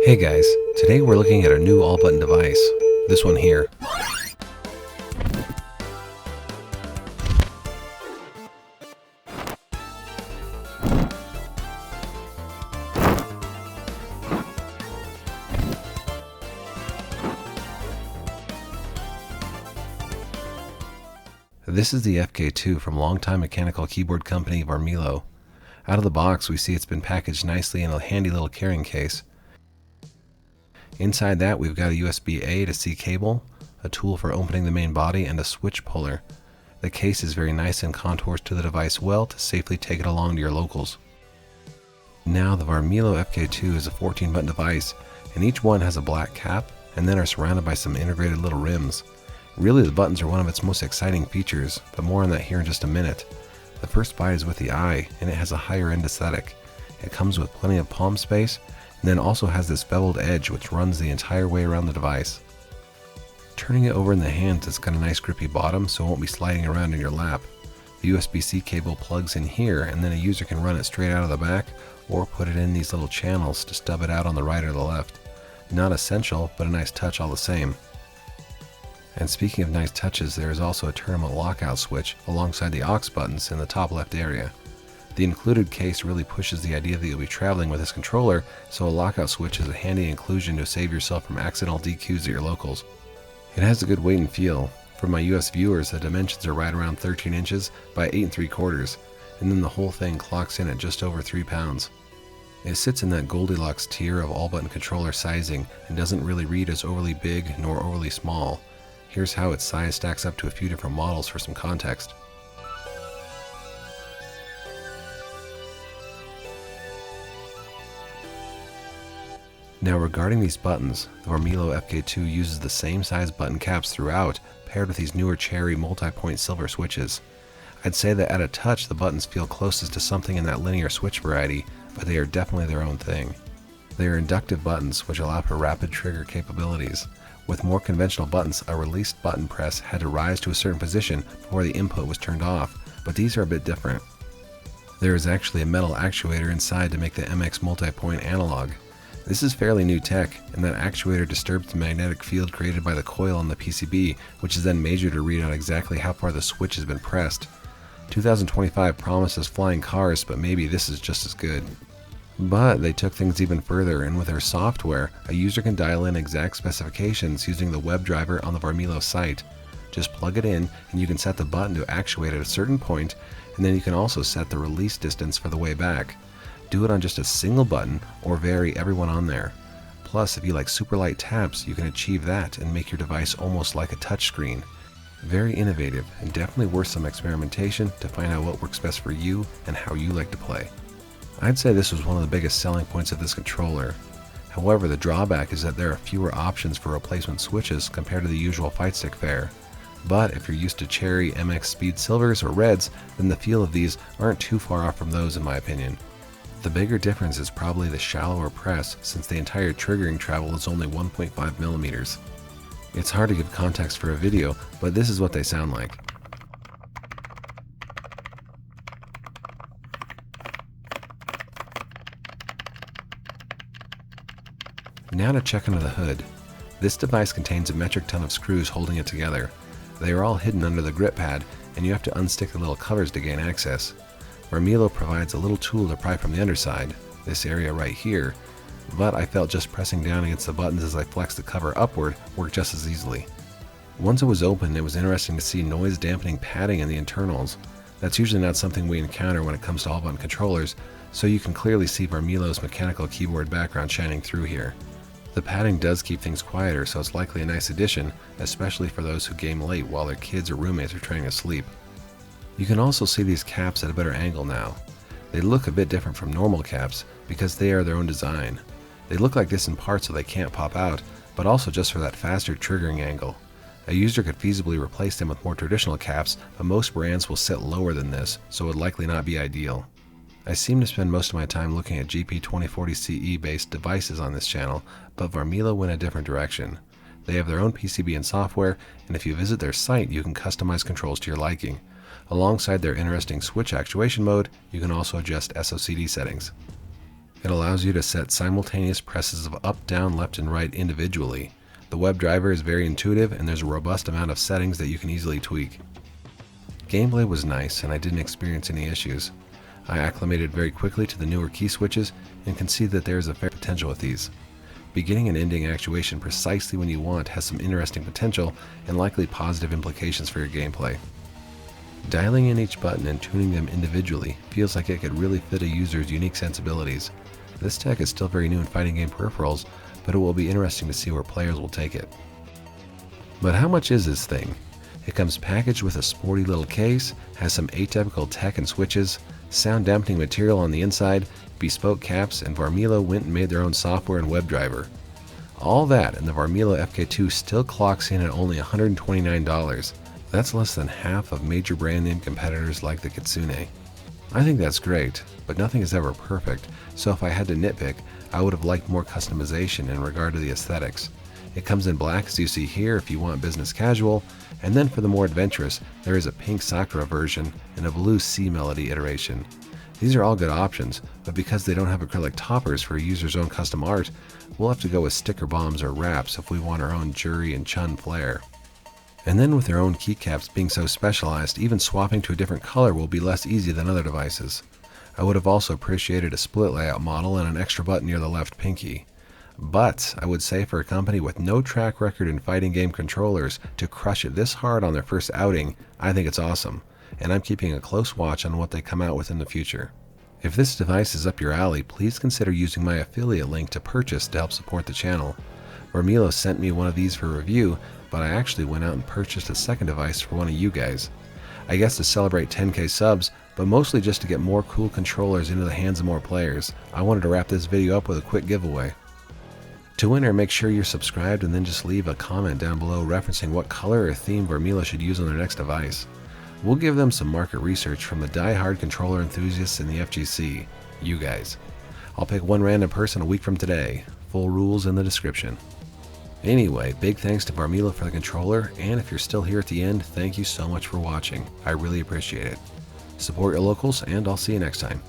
Hey guys, today we're looking at a new all-button device, this one here. This is the FK2 from longtime mechanical keyboard company Varmilo. Out of the box we see it's been packaged nicely in a handy little carrying case. Inside that we've got a USB-A to C cable, a tool for opening the main body, and a switch puller. The case is very nice and contours to the device well to safely take it along to your locals. Now the Varmilo FK2 is a 14-button device, and each one has a black cap and then are surrounded by some integrated little rims. Really, the buttons are one of its most exciting features, but more on that here in just a minute. The first bite is with the eye, and it has a higher end aesthetic. It comes with plenty of palm space, and then also has this beveled edge which runs the entire way around the device. Turning it over in the hands, it's got a nice grippy bottom so it won't be sliding around in your lap. The USB-C cable plugs in here, and then a user can run it straight out of the back or put it in these little channels to stub it out on the right or the left. Not essential, but a nice touch all the same. And speaking of nice touches, there is also a tournament lockout switch alongside the aux buttons in the top left area. The included case really pushes the idea that you'll be traveling with this controller, so a lockout switch is a handy inclusion to save yourself from accidental DQs at your locals. It has a good weight and feel. For my US viewers, the dimensions are right around 13 inches by 8 3/4, and then the whole thing clocks in at just over 3 pounds. It sits in that LuckyLux tier of all-button controller sizing and doesn't really read as overly big nor overly small. Here's how its size stacks up to a few different models for some context. Now regarding these buttons, the Varmilo FK2 uses the same size button caps throughout, paired with these newer cherry multi-point silver switches. I'd say that at a touch the buttons feel closest to something in that linear switch variety, but they are definitely their own thing. They are inductive buttons which allow for rapid trigger capabilities. With more conventional buttons, a released button press had to rise to a certain position before the input was turned off, but these are a bit different. There is actually a metal actuator inside to make the MX multi-point analog. This is fairly new tech, and that actuator disturbs the magnetic field created by the coil on the PCB, which is then measured to read out exactly how far the switch has been pressed. 2025 promises flying cars, but maybe this is just as good. But they took things even further, and with their software, a user can dial in exact specifications using the web driver on the Varmilo site. Just plug it in, and you can set the button to actuate at a certain point, and then you can also set the release distance for the way back. Do it on just a single button, or vary everyone on there. Plus, if you like super light taps, you can achieve that and make your device almost like a touchscreen. Very innovative, and definitely worth some experimentation to find out what works best for you and how you like to play. I'd say this was one of the biggest selling points of this controller. However, the drawback is that there are fewer options for replacement switches compared to the usual fight stick fare. But if you're used to cherry MX Speed Silvers or Reds, then the feel of these aren't too far off from those in my opinion. The bigger difference is probably the shallower press, since the entire triggering travel is only 1.5 millimeters. It's hard to give context for a video, but this is what they sound like. Now to check under the hood. This device contains a metric ton of screws holding it together. They are all hidden under the grip pad, and you have to unstick the little covers to gain access. Varmilo provides a little tool to pry from the underside, this area right here, but I felt just pressing down against the buttons as I flexed the cover upward worked just as easily. Once it was open, it was interesting to see noise dampening padding in the internals. That's usually not something we encounter when it comes to all-button controllers, so you can clearly see Varmilo's mechanical keyboard background shining through here. The padding does keep things quieter, so it's likely a nice addition, especially for those who game late while their kids or roommates are trying to sleep. You can also see these caps at a better angle now. They look a bit different from normal caps because they are their own design. They look like this in part so they can't pop out, but also just for that faster triggering angle. A user could feasibly replace them with more traditional caps, but most brands will sit lower than this, so it would likely not be ideal. I seem to spend most of my time looking at GP2040 CE based devices on this channel, but Varmilo went a different direction. They have their own PCB and software, and if you visit their site, you can customize controls to your liking. Alongside their interesting switch actuation mode, you can also adjust SOCD settings. It allows you to set simultaneous presses of up, down, left, and right individually. The web driver is very intuitive, and there's a robust amount of settings that you can easily tweak. Gameplay was nice, and I didn't experience any issues. I acclimated very quickly to the newer key switches and can see that there is a fair potential with these. Beginning and ending actuation precisely when you want has some interesting potential and likely positive implications for your gameplay. Dialing in each button and tuning them individually feels like it could really fit a user's unique sensibilities. This tech is still very new in fighting game peripherals, but it will be interesting to see where players will take it. But how much is this thing? It comes packaged with a sporty little case, has some atypical tech and switches, sound dampening material on the inside, bespoke caps, and Varmilo went and made their own software and web driver. All that, and the Varmilo FK2 still clocks in at only $129. That's less than half of major brand name competitors like the Kitsune. I think that's great, but nothing is ever perfect, so if I had to nitpick, I would have liked more customization in regard to the aesthetics. It comes in black as you see here if you want business casual, and then for the more adventurous, there is a pink Sakura version and a blue Sea Melody iteration. These are all good options, but because they don't have acrylic toppers for a user's own custom art, we'll have to go with sticker bombs or wraps if we want our own Jury and Chun flair. And then with their own keycaps being so specialized, even swapping to a different color will be less easy than other devices. I would have also appreciated a split layout model and an extra button near the left pinky. But I would say for a company with no track record in fighting game controllers to crush it this hard on their first outing, I think it's awesome, and I'm keeping a close watch on what they come out with in the future. If this device is up your alley, please consider using my affiliate link to purchase to help support the channel. Varmilo sent me one of these for review, but I actually went out and purchased a second device for one of you guys. I guess to celebrate 10k subs, but mostly just to get more cool controllers into the hands of more players. I wanted to wrap this video up with a quick giveaway. To enter, make sure you're subscribed and then just leave a comment down below referencing what color or theme Varmilo should use on their next device. We'll give them some market research from the die-hard controller enthusiasts in the FGC, you guys. I'll pick one random person a week from today. Full rules in the description. Anyway, big thanks to Varmilo for the controller, and if you're still here at the end, thank you so much for watching. I really appreciate it. Support your locals, and I'll see you next time.